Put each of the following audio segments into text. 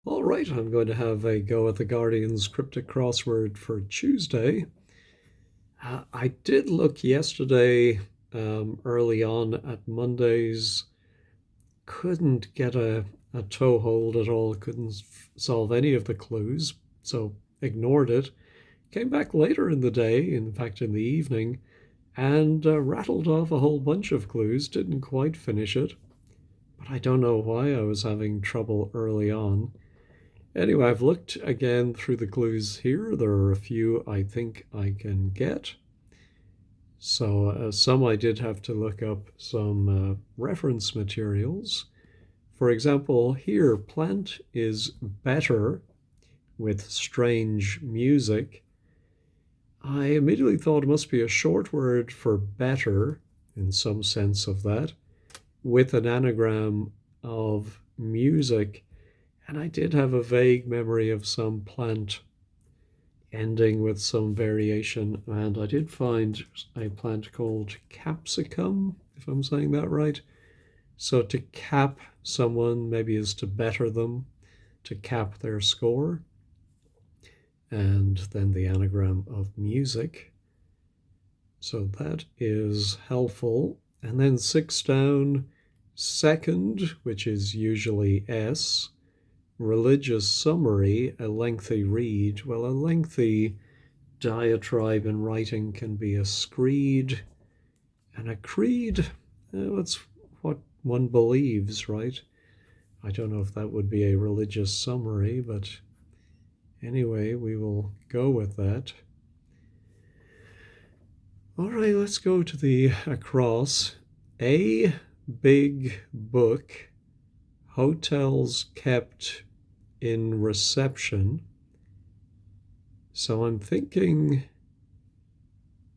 All right, I'm going to have a go at the Guardian's Cryptic Crossword for Tuesday. I did look yesterday early on at Monday's, couldn't get a toehold at all, couldn't solve any of the clues, so ignored it. Came back later in the day, in fact, in the evening, and rattled off a whole bunch of clues, didn't quite finish it, but I don't know why I was having trouble early on. Anyway, I've looked again through the clues here. There are a few I think I can get. So some I did have to look up some reference materials. For example, here, plant is better with strange music. I immediately thought it must be a short word for better, in some sense of that, with an anagram of music. And I did have a vague memory of some plant ending with some variation, and I did find a plant called capsicum, if I'm saying that right. So to cap someone maybe is to better them, to cap their score, and then the anagram of music. So that is helpful. And then six down, second, which is usually S, religious summary, a lengthy read. Well, a lengthy diatribe in writing can be a screed, and a creed, that's what one believes, right? I don't know if that would be a religious summary, but anyway, we will go with that. All right, let's go to the across. A big book, hotels kept in reception. So I'm thinking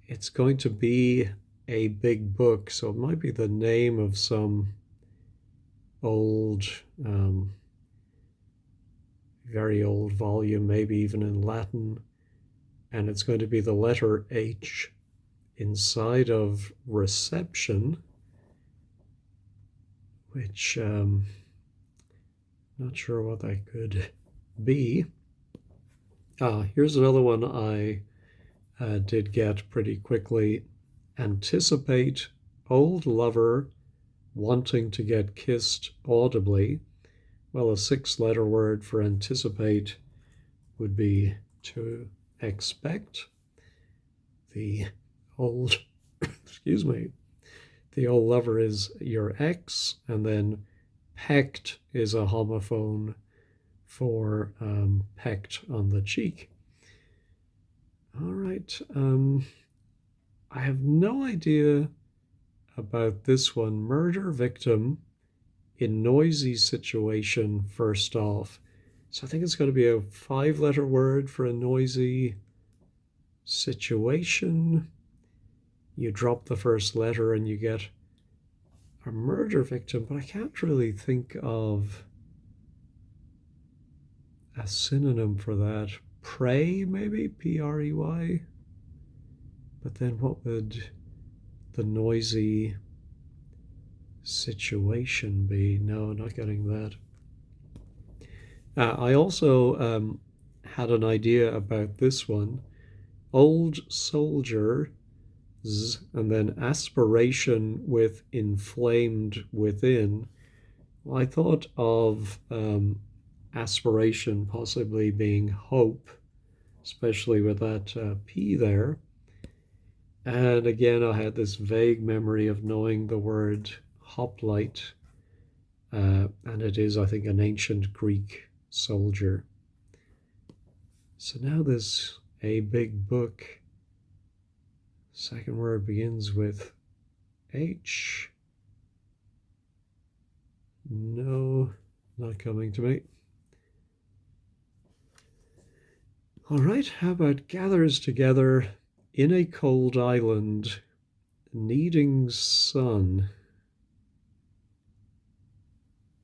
it's going to be a big book. So it might be the name of some old, very old volume, maybe even in Latin. And it's going to be the letter H inside of reception, which not sure what that could be. Here's another one I did get pretty quickly. Anticipate, old lover wanting to get kissed audibly. Well, a six-letter word for anticipate would be to expect. The old, excuse me, the old lover is your ex, and then pecked is a homophone for pecked on the cheek. All right. I have no idea about this one. Murder victim in noisy situation first off. So I think it's going to be a five-letter word for a noisy situation. You drop the first letter and you get a murder victim, but I can't really think of a synonym for that. Prey, maybe? Prey? But then what would the noisy situation be? No, not getting that. I also had an idea about this one. Old soldier, and then aspiration with inflamed within. Well, I thought of aspiration possibly being hope, especially with that P there. And again, I had this vague memory of knowing the word hoplite, and it is, I think, an ancient Greek soldier. So now there's a big book. Second word begins with H. No, not coming to me. All right, how about gathers together in a cold island, needing sun?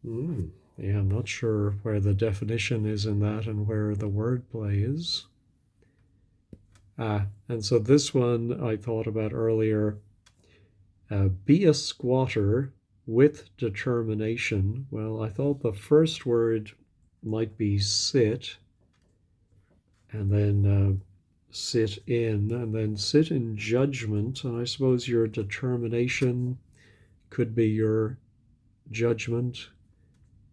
Yeah, I'm not sure where the definition is in that and where the wordplay is. And so this one I thought about earlier. Be a squatter with determination. Well, I thought the first word might be sit, and then sit in, and then sit in judgment. And I suppose your determination could be your judgment,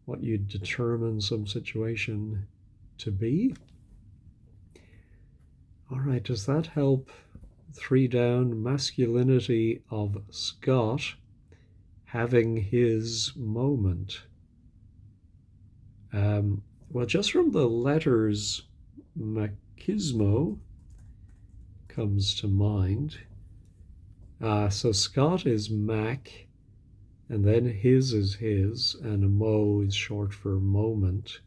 what you determine some situation to be. All right, does that help? 3 down, masculinity of Scott, having his moment. Well, just from the letters, machismo comes to mind. So Scott is Mac, and then his is his, and mo is short for moment.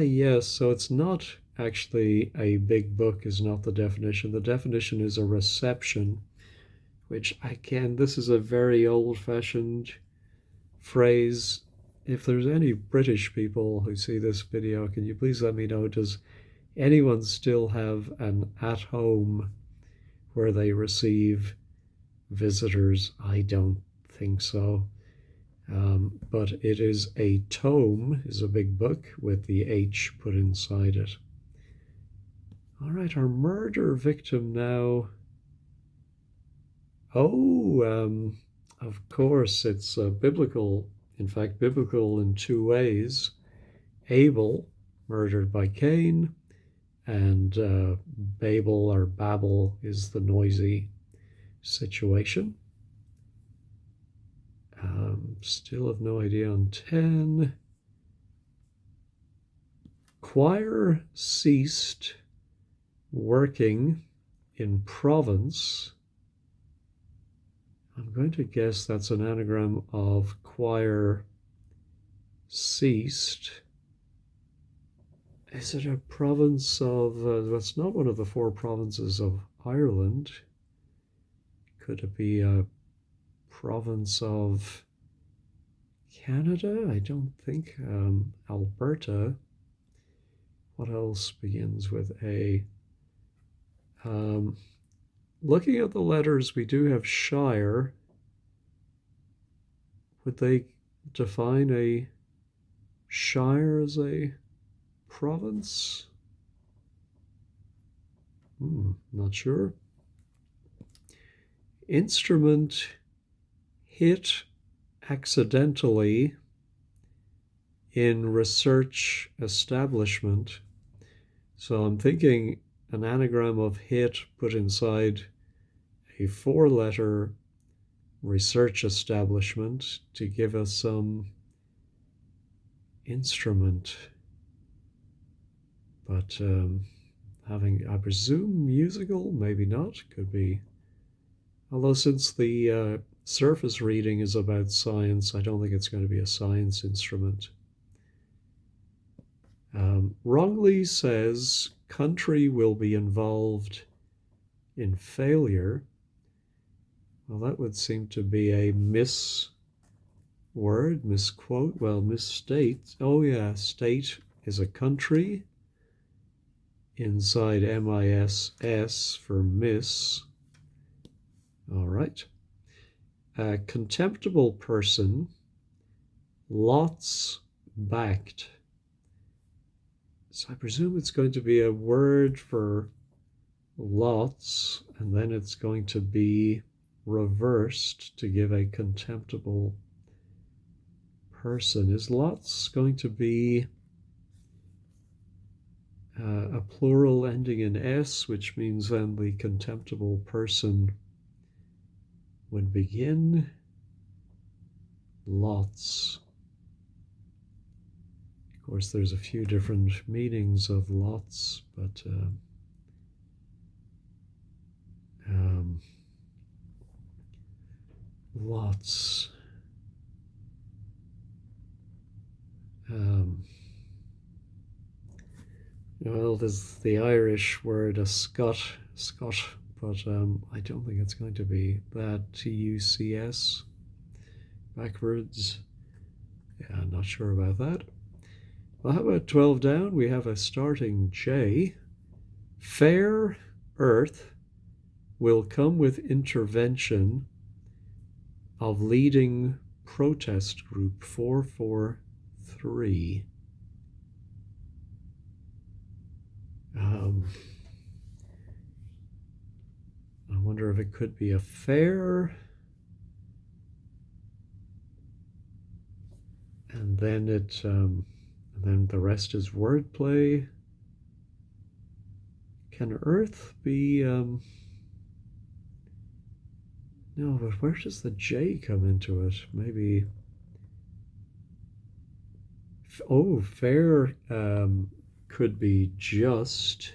Yes, so it's not actually a big book is not the definition. The definition is a reception, which again, this is a very old-fashioned phrase. If there's any British people who see this video, can you please let me know, does anyone still have an at-home where they receive visitors? I don't think so. But it is a tome, is a big book with the H put inside it. All right, our murder victim now. Oh, of course, it's biblical. In fact, biblical in 2 ways. Abel, murdered by Cain, and Babel or Babel is the noisy situation. Still have no idea on 10. Choir ceased working in province. I'm going to guess that's an anagram of choir ceased. Is it a province of, that's not one of the 4 provinces of Ireland. Could it be a province of Canada? I don't think. Alberta. What else begins with A? Looking at the letters, we do have shire. Would they define a shire as a province? Not sure. Instrument hit accidentally in research establishment. So I'm thinking an anagram of hit put inside a 4-letter research establishment to give us some instrument. But having, I presume, musical, maybe not, could be. Although since the surface reading is about science, I don't think it's going to be a science instrument. Wrongly says country will be involved in failure. Well, that would seem to be a misword, misquote. Well, misstate. Oh yeah, state is a country. Inside MISS for miss. All right. A contemptible person, lots backed. So I presume it's going to be a word for lots, and then it's going to be reversed to give a contemptible person. Is lots going to be a plural ending in S, which means then the contemptible person would begin lots. Of course, there's a few different meanings of lots, but lots. Well, there's the Irish word a Scot, but I don't think it's going to be that. TUCS, backwards. Yeah, I'm not sure about that. Well, how about 12 down? We have a starting J. Fair earth will come with intervention of leading protest group 443. I wonder if it could be a fair. And then the rest is wordplay. Can Earth be, no, but where does the J come into it? Maybe, oh, fair could be just,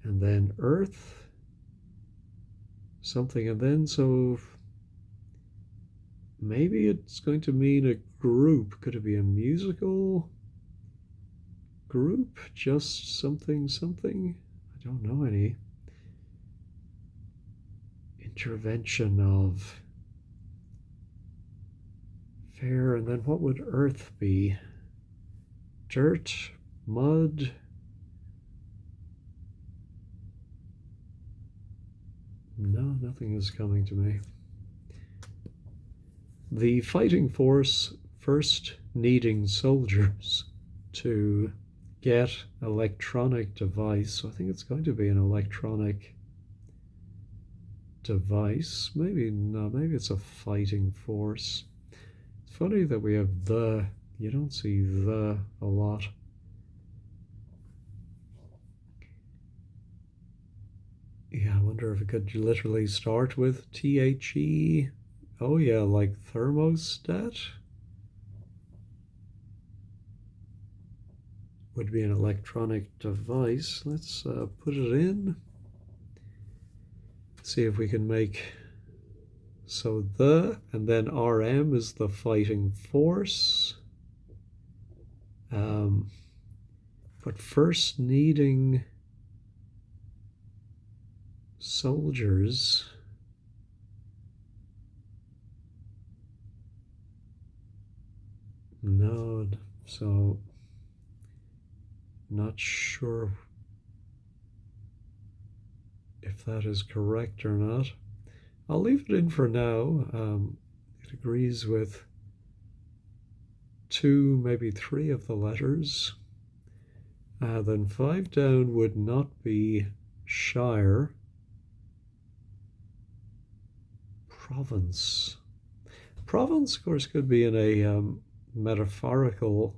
and then Earth, something, and then, so maybe it's going to mean a group. Could it be a musical group? Just something, something? I don't know any intervention of fair, and then what would Earth be? Dirt, mud. No, nothing is coming to me. The fighting force first needing soldiers to get electronic device. So I think it's going to be an electronic device. Maybe no, maybe it's a fighting force. It's funny that we have the, you don't see the a lot. Yeah, I wonder if it could literally start with THE. Oh yeah, like thermostat? Would be an electronic device. Let's put it in. See if we can make, so the, and then RM is the fighting force. But first needing soldiers. No, so not sure if that is correct or not. I'll leave it in for now. It agrees with 2, maybe 3 of the letters. Then 5 down would not be shire. Province. Province, of course, could be in a metaphorical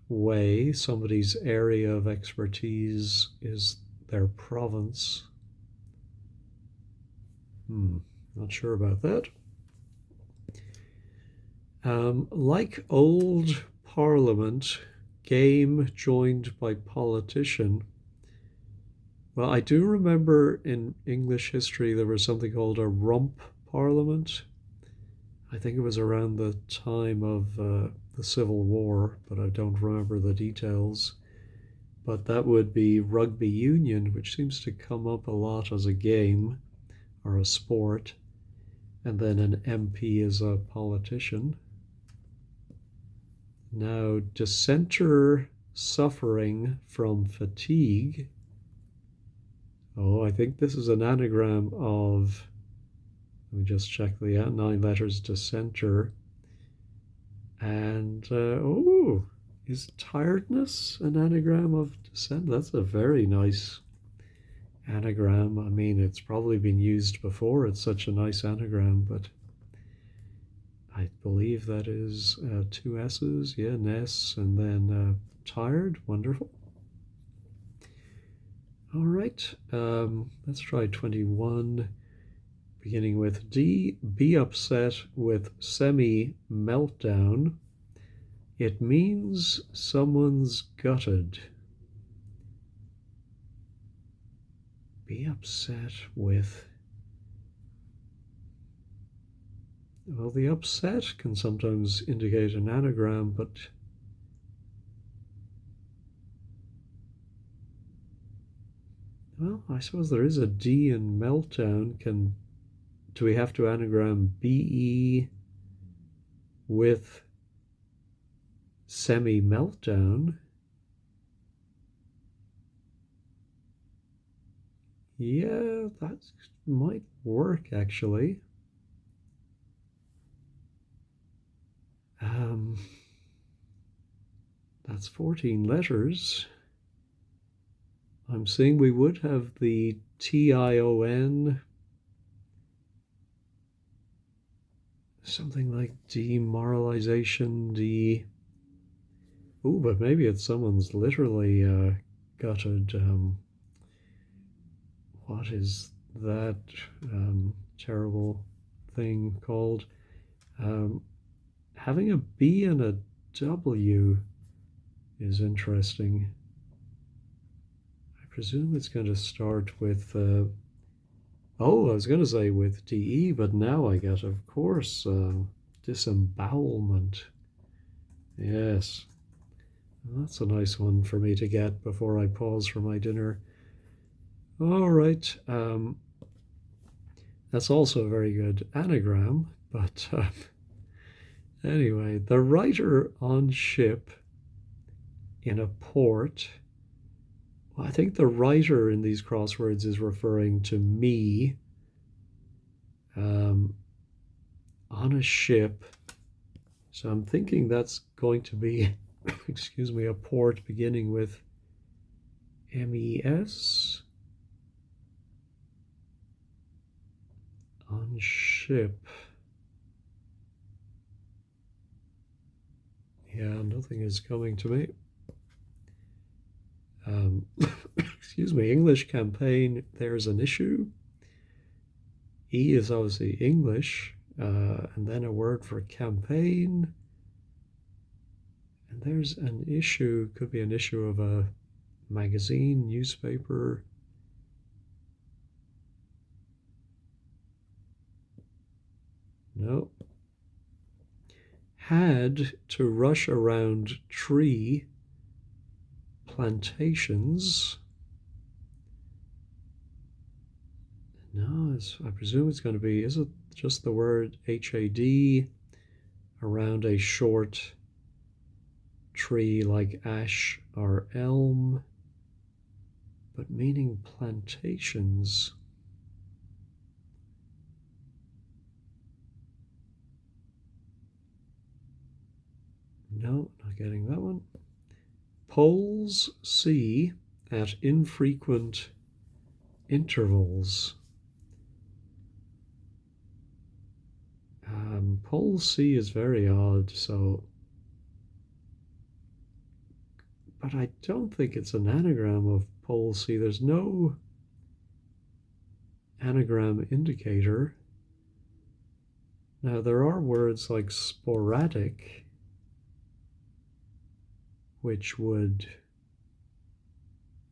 way. Somebody's area of expertise is their province. Not sure about that. Like old Parliament, game joined by politician. Well, I do remember in English history there was something called a rump parliament. I think it was around the time of the Civil War, but I don't remember the details. But that would be rugby union, which seems to come up a lot as a game or a sport. And then an MP is a politician. Now, dissenter suffering from fatigue. Oh, I think this is an anagram of, let me just check the 9 letters, dissenter. And, oh, is tiredness an anagram of dissent? That's a very nice anagram. I mean, it's probably been used before. It's such a nice anagram, but I believe that is 2 S's. Yeah, Ness, and then tired. Wonderful. All right, let's try 21, beginning with D. Be upset with semi-meltdown. It means someone's gutted. Be upset with, well, the upset can sometimes indicate an anagram, but well, I suppose there is a D in meltdown. Do we have to anagram BE with semi-meltdown? Yeah, that might work actually. Um, that's 14 letters. I'm seeing we would have the TION, something like demoralization, Oh, but maybe it's someone's literally gutted. What is that terrible thing called? Um, Having a B and a W is interesting. I presume it's going to start with, I was going to say with DE, but now I get, of course, disembowelment. Yes, that's a nice one for me to get before I pause for my dinner. All right, that's also a very good anagram, but anyway, the writer on ship in a port. Well, I think the writer in these crosswords is referring to me um, on a ship. So I'm thinking that's going to be, excuse me, a port beginning with MES. On ship. Yeah, nothing is coming to me. Excuse me, English campaign, there's an issue. E is obviously English, and then a word for campaign. And there's an issue, could be an issue of a magazine, newspaper. No. Had to rush around tree plantations. No, I presume it's going to be, is it just the word HAD around a short tree like ash or elm, but meaning plantations? No, not getting that one. Poles see at infrequent intervals. Pole C is very odd, so, but I don't think it's an anagram of pole C. There's no anagram indicator. Now, there are words like sporadic, which would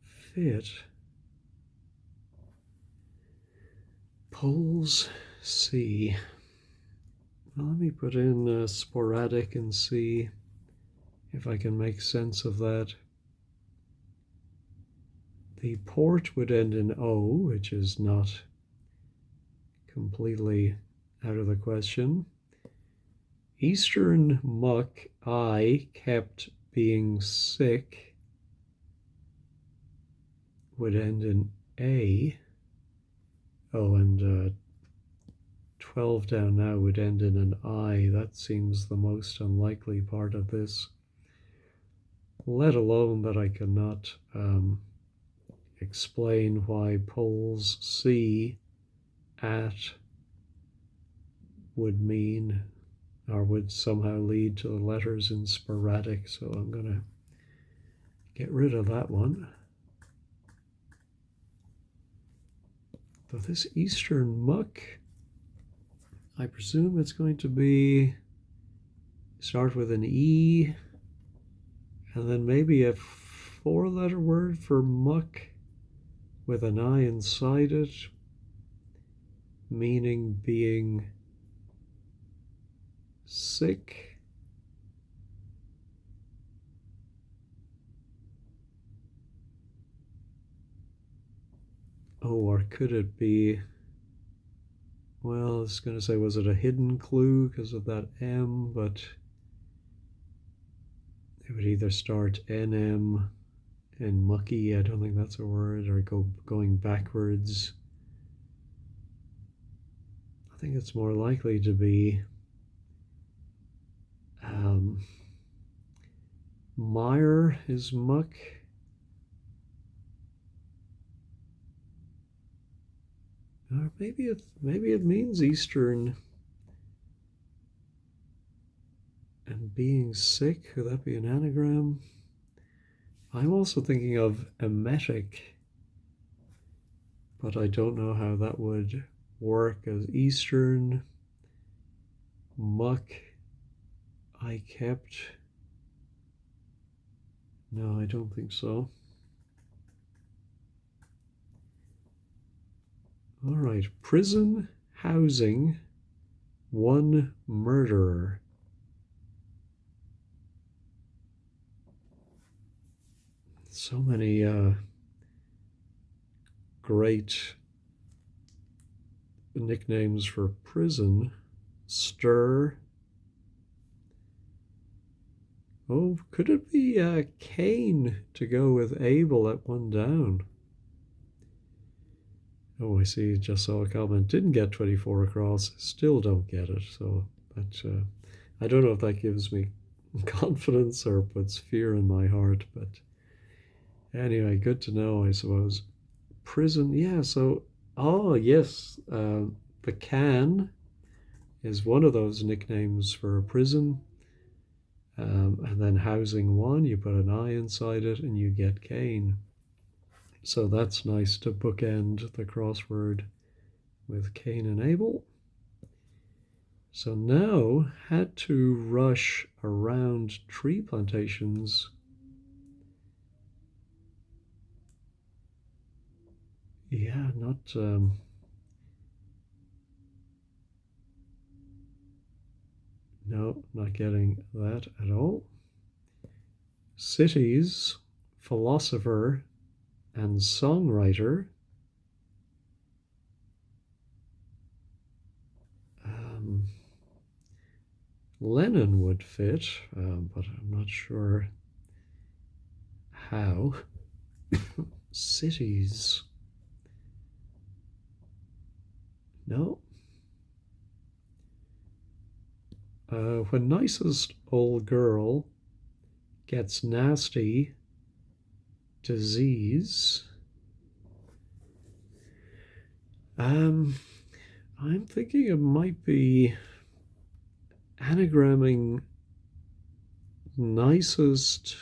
fit. Poles C. Well, let me put in sporadic and see if I can make sense of that. The port would end in O, which is not completely out of the question. Eastern muck, I kept being sick, would end in A. Oh, and 12 down now would end in an I. That seems the most unlikely part of this, let alone that I cannot explain why poles C at would mean or would somehow lead to the letters in sporadic, so I'm going to get rid of that one. So this eastern muck, I presume it's going to be start with an E and then maybe a 4-letter word for muck with an I inside it, meaning being sick. Oh, or could it be, well, I was going to say, was it a hidden clue because of that M, but it would either start NM and mucky, I don't think that's a word, or going backwards. I think it's more likely to be Mire is muck. Or maybe it means Eastern. And being sick, could that be an anagram? I'm also thinking of emetic, but I don't know how that would work as Eastern. Muck, I kept. No, I don't think so. All right, prison, housing, one murderer. So many great nicknames for prison. Stir. Oh, could it be Cain to go with Abel at one down? Oh, I see. Just saw a comment. Didn't get 24 across. Still don't get it. So that I don't know if that gives me confidence or puts fear in my heart. But anyway, good to know, I suppose. Prison. Yeah. So, oh yes, the can is one of those nicknames for a prison. And then housing one, you put an I inside it, and you get Cain. So that's nice to bookend the crossword with Cain and Abel. So now, had to rush around tree plantations. Yeah, no, not getting that at all. Cities, philosopher, and songwriter. Lennon would fit, but I'm not sure how. Cities. No. When nicest old girl gets nasty disease. I'm thinking it might be anagramming nicest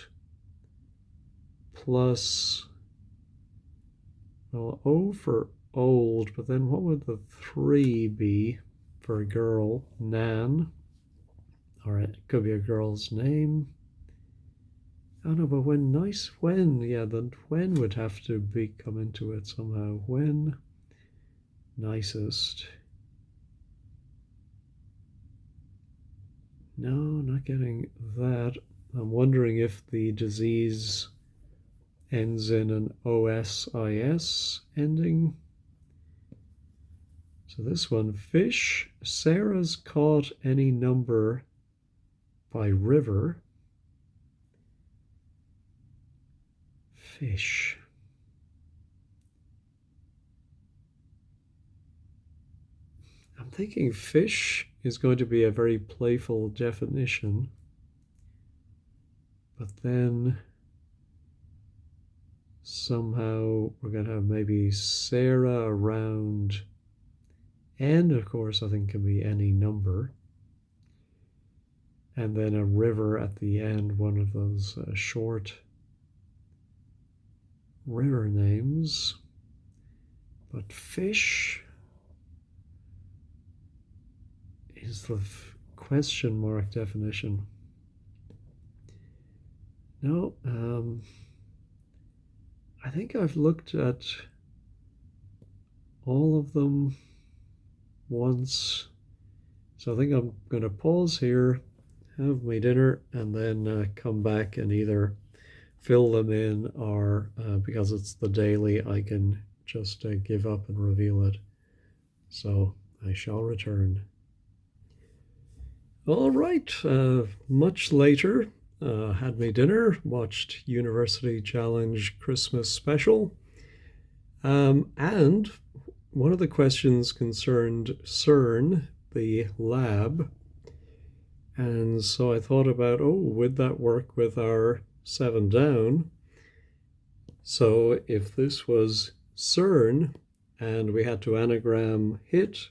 plus, well, O for old, but then what would the 3 be for a girl? Nan. All right, it could be a girl's name. Oh no, but yeah, then when would have to come into it somehow. When nicest. No, not getting that. I'm wondering if the disease ends in an OSIS ending. So this one, fish. Sarah's caught any number by river. Fish. I'm thinking fish is going to be a very playful definition, but then somehow we're going to have maybe Sarah around, and of course I think can be any number, and then a river at the end, one of those short river names. But fish is the question mark definition. No, I think I've looked at all of them once. So I think I'm going to pause here, have my dinner, and then come back and either fill them in or because it's the daily, I can just give up and reveal it. So I shall return. All right, much later, had my dinner, watched University Challenge Christmas special, and one of the questions concerned CERN, the lab, And so I thought about, oh, would that work with our 7 down? So if this was CERN and we had to anagram hit,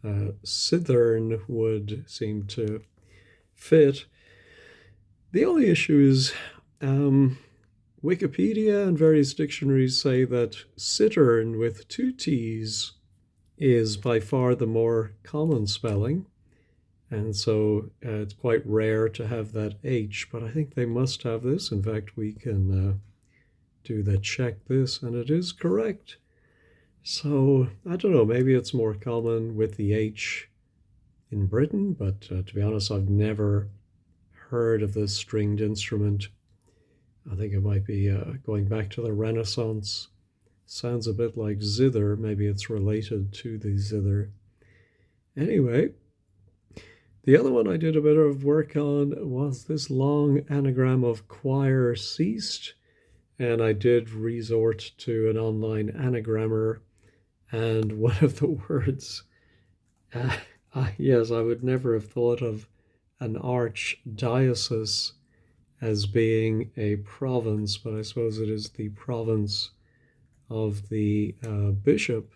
Cithern would seem to fit. The only issue is Wikipedia and various dictionaries say that cittern with 2 T's is by far the more common spelling. And so it's quite rare to have that H, but I think they must have this. In fact, we can do the check this, and it is correct. So I don't know, maybe it's more common with the H in Britain, but to be honest, I've never heard of this stringed instrument. I think it might be going back to the Renaissance. Sounds a bit like zither. Maybe it's related to the zither. Anyway, the other one I did a bit of work on was this long anagram of choir ceased. And I did resort to an online anagrammer. And one of the words, yes, I would never have thought of an archdiocese as being a province, but I suppose it is the province of the bishop.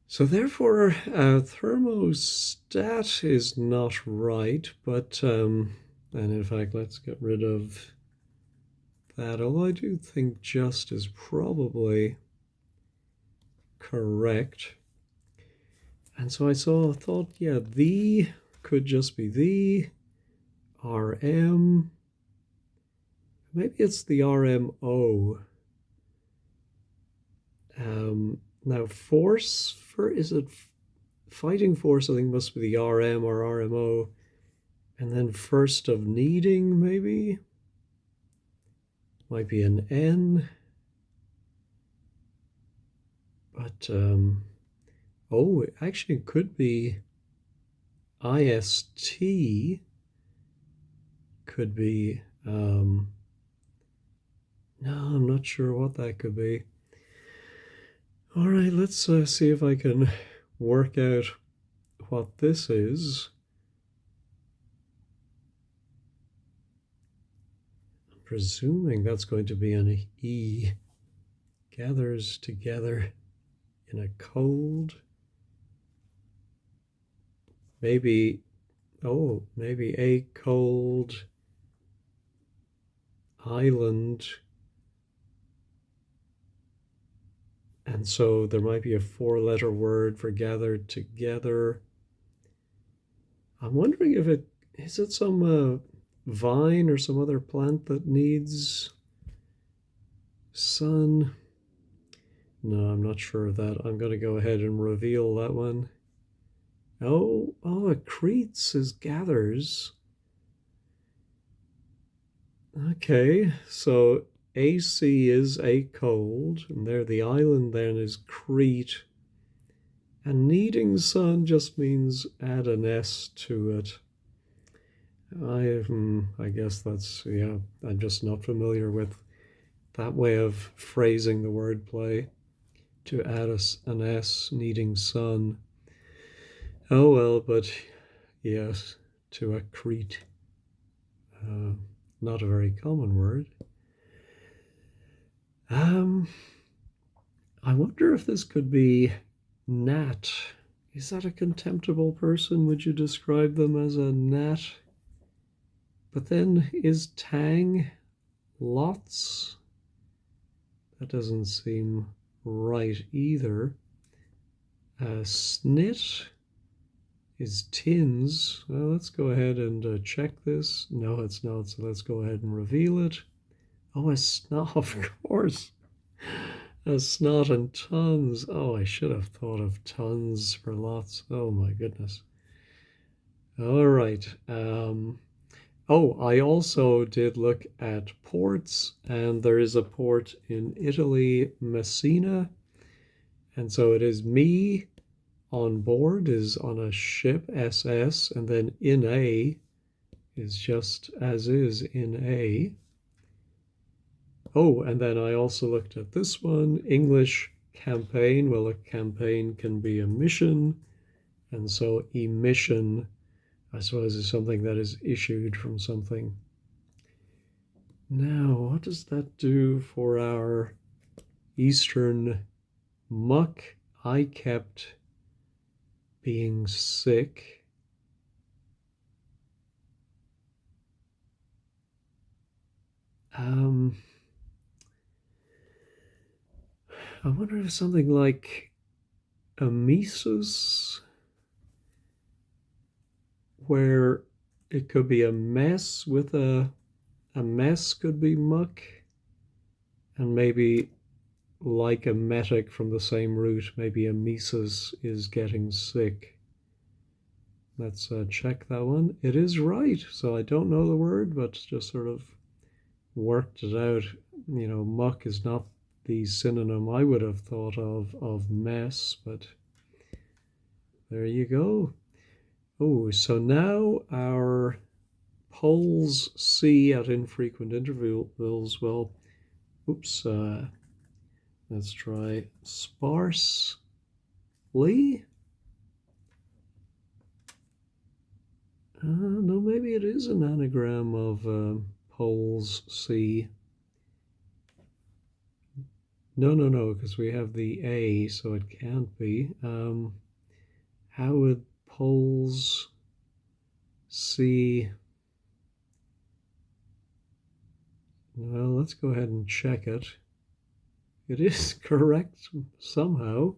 So therefore, thermostat is not right, but, and in fact, let's get rid of that, although I do think just is probably correct. And so I thought, yeah, the could just be the RM. Maybe it's the RMO. Now force, is it fighting force? I think must be the RM or RMO. And then first of needing, maybe? Might be an N. But, oh, it actually could be IST. Could be, no, I'm not sure what that could be. All right, let's see if I can work out what this is. I'm presuming that's going to be an E. Gathers together in a cold. Maybe, oh, maybe a cold island. And so there might be a 4-letter word for gathered together. I'm wondering if is it some vine or some other plant that needs sun? No, I'm not sure of that. I'm going to go ahead and reveal that one. Oh, accretes is gathers. Okay, so AC is a cold, and there the island then is Crete. And needing sun just means add an S to it. I guess that's, yeah, I'm just not familiar with that way of phrasing the wordplay, to add an S, needing sun. Oh well, but yes, to accrete. Not a very common word. I wonder if this could be gnat. Is that a contemptible person? Would you describe them as a gnat? But then is tang lots? That doesn't seem right either. Snit is tins. Well, let's go ahead and check this. No, it's not, so let's go ahead and reveal it. Oh, a snot, of course. A snot and tons. Oh, I should have thought of tons for lots. Oh my goodness. All right. Oh, I also did look at ports, and there is a port in Italy, Messina. And so it is me on board is on a ship, SS, and then in A is just as is in A. Oh, and then I also looked at this one, English campaign. Well, a campaign can be a mission, and so emission I suppose is something that is issued from something. Now, what does that do for our Eastern muck? I kept being sick. I wonder if something like a Mises, where it could be a mess with a mess could be muck, and maybe like a metic from the same root, maybe a Mises is getting sick. Let's check that one. It is right. So I don't know the word, but just sort of worked it out. You know, muck is not the synonym I would have thought of mess, but there you go. Oh, so now our poles C at infrequent intervals. Well, oops. Let's try sparsely. No, maybe it is an anagram of poles C. No, because we have the A, so it can't be. How would poles C? Well, let's go ahead and check it. It is correct somehow.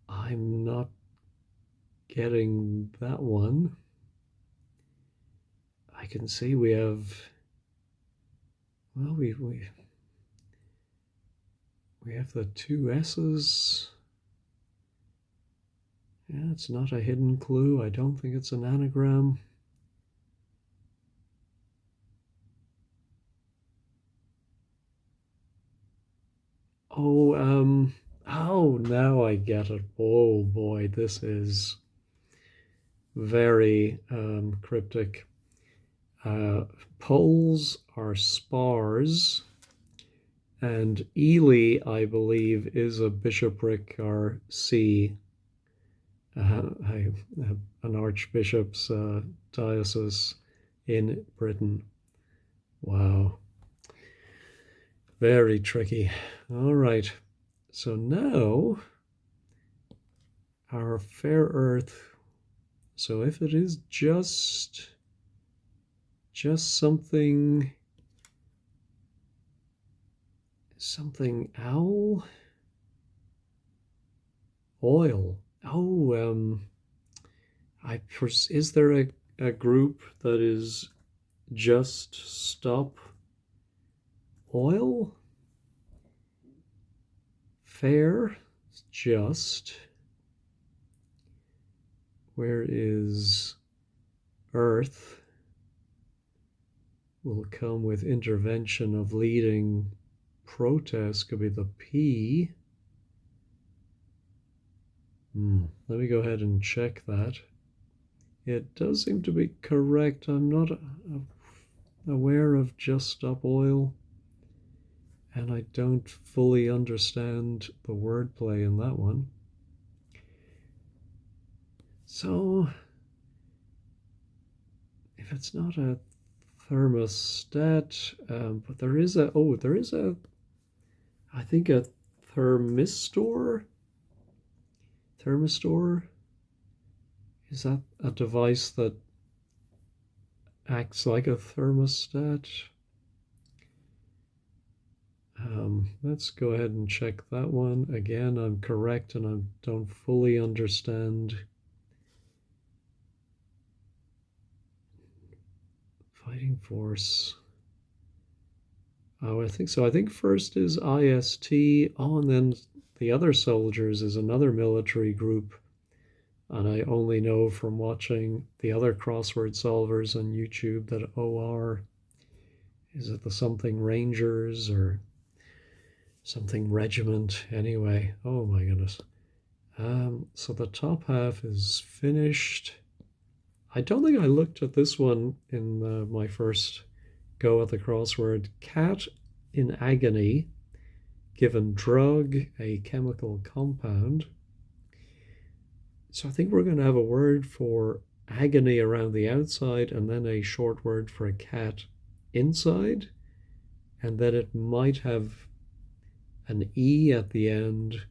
I'm not getting that one. I can see we have, well, we have the two S's. Yeah, it's not a hidden clue. I don't think it's an anagram. Oh, now I get it. Oh boy, this is very cryptic. Poles are spars, and Ely, I believe, is a bishopric or see an archbishop's diocese in Britain. Wow. Very tricky. All right. So now our fair earth. So if it is just something owl, oil. Oh, is there a group that is just stop oil? Fair, just. Where is earth? Will come with intervention of leading protest, could be the P. Let me go ahead and check that. It does seem to be correct. I'm not aware of just stop oil, and I don't fully understand the wordplay in that one. So, if it's not a thermostat, but there is I think a thermistor. Thermistor, is that a device that acts like a thermostat? Let's go ahead and check that one. Again, I'm correct and I don't fully understand. Fighting force. Oh, I think so. I think first is IST. Oh, and then the other soldiers is another military group. And I only know from watching the other crossword solvers on YouTube that OR, is it the something Rangers or something regiment? Anyway, oh my goodness. So the top half is finished. I don't think I looked at this one in my first go at the crossword. Cat in agony, given drug, a chemical compound. So I think we're going to have a word for agony around the outside and then a short word for a cat inside. And then it might have an E at the end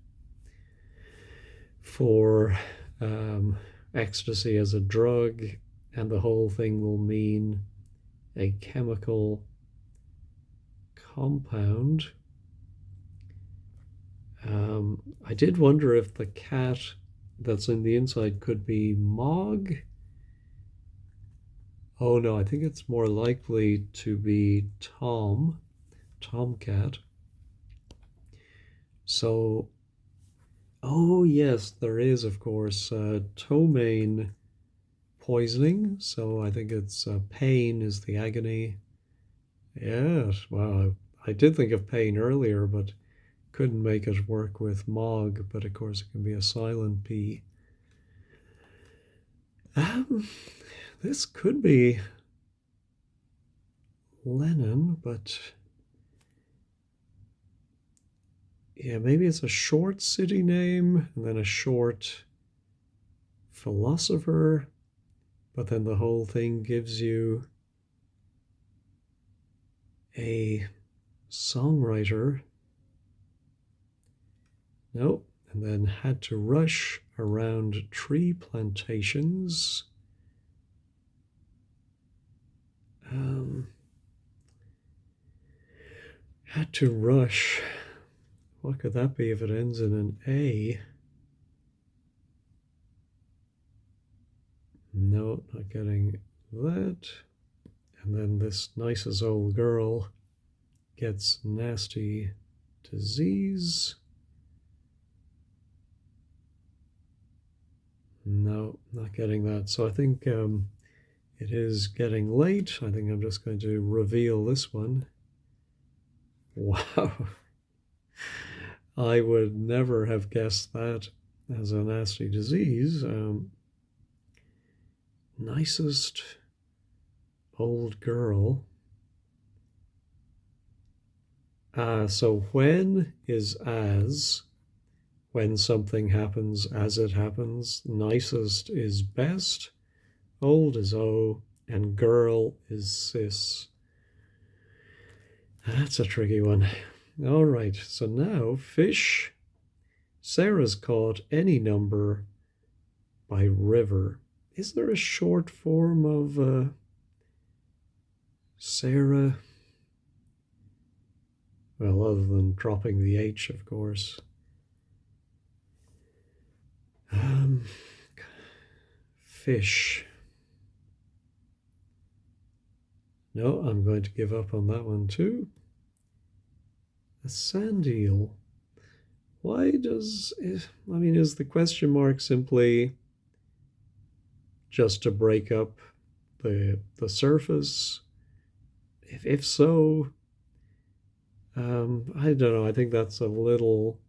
for ecstasy as a drug, and the whole thing will mean a chemical compound. I did wonder if the cat that's in the inside could be Mog. Oh no, I think it's more likely to be Tomcat. So, oh yes, there is, of course, ptomaine poisoning. So I think it's pain is the agony. Yes, wow. I did think of pain earlier, but couldn't make it work with Mog. But of course, it can be a silent P. Um, this could be Lennon, but yeah, maybe it's a short city name and then a short philosopher, but then the whole thing gives you a songwriter. Nope. And then had to rush around tree plantations. Had to rush. What could that be if it ends in an A? No, not getting that. And then this nicest old girl gets nasty disease. No, not getting that. So I think it is getting late. I think I'm just going to reveal this one. Wow. I would never have guessed that as a nasty disease. Nicest old girl. So when is as, when something happens as it happens. Nicest is best, old is O, and girl is cis. That's a tricky one. All right, so now fish. Sarah's caught any number by river. Is there a short form of Sarah? Well, other than dropping the H, of course. Fish. No, I'm going to give up on that one too. A sand eel. Why does it, I mean, is the question mark simply just to break up the surface? If so, I don't know. I think that's a little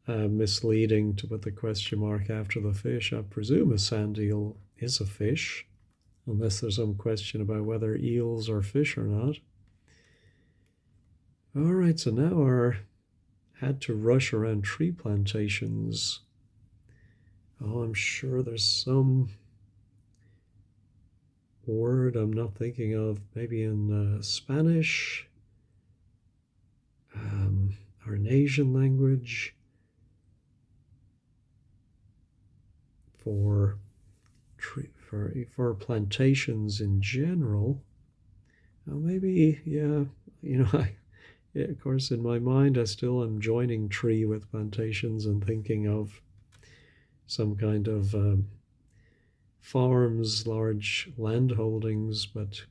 misleading to put the question mark after the fish. I presume a sand eel is a fish, unless there's some question about whether eels are fish or not. All right, so now our had to rush around tree plantations. Oh, I'm sure there's some word I'm not thinking of, maybe in Spanish or an Asian language for plantations in general. Maybe, yeah, yeah, of course, in my mind, I still am joining tree with plantations and thinking of some kind of farms, large land holdings, but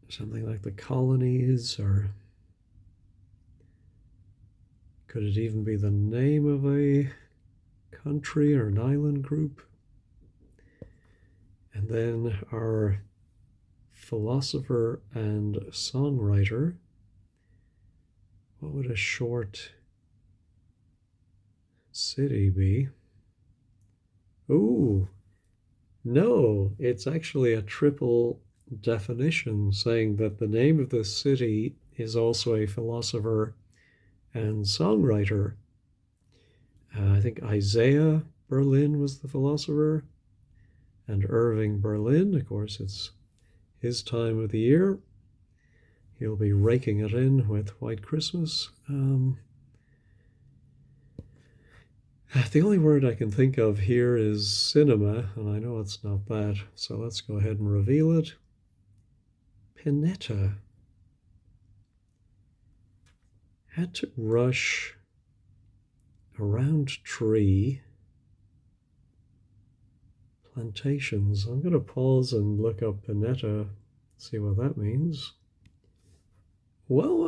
something like the colonies, or could it even be the name of a country or an island group? And then our philosopher and songwriter. What would a short city be? Ooh, no, it's actually a triple definition saying that the name of the city is also a philosopher and songwriter. I think Isaiah Berlin was the philosopher, and Irving Berlin. Of course, it's his time of the year. He'll be raking it in with White Christmas. The only word I can think of here is cinema, and I know it's not that, so let's go ahead and reveal it. Pinetta. Had to rush around tree plantations. I'm going to pause and look up Pinetta, see what that means. Well.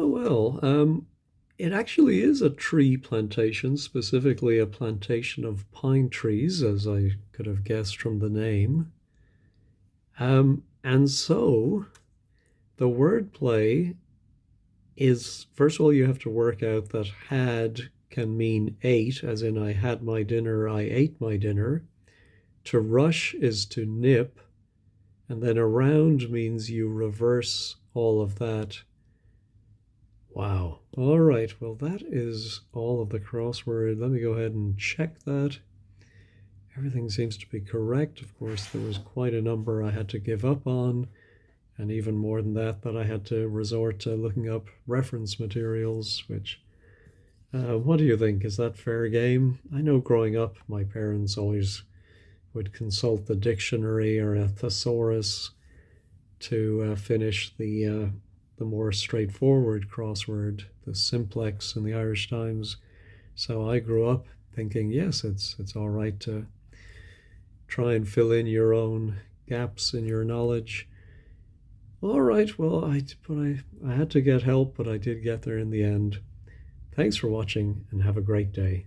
It actually is a tree plantation, specifically a plantation of pine trees, as I could have guessed from the name. And so the wordplay is, first of all, you have to work out that had can mean ate, as in I had my dinner, I ate my dinner. To rush is to nip, and then around means you reverse all of that. Wow. All right. Well, that is all of the crossword. Let me go ahead and check that. Everything seems to be correct. Of course, there was quite a number I had to give up on, and even more than that, I had to resort to looking up reference materials, which, what do you think? Is that fair game? I know growing up, my parents always would consult the dictionary or a thesaurus to finish the more straightforward crossword, the simplex in the Irish Times. So I grew up thinking, yes, it's all right to try and fill in your own gaps in your knowledge. All right, well, I had to get help, but I did get there in the end. Thanks for watching and have a great day.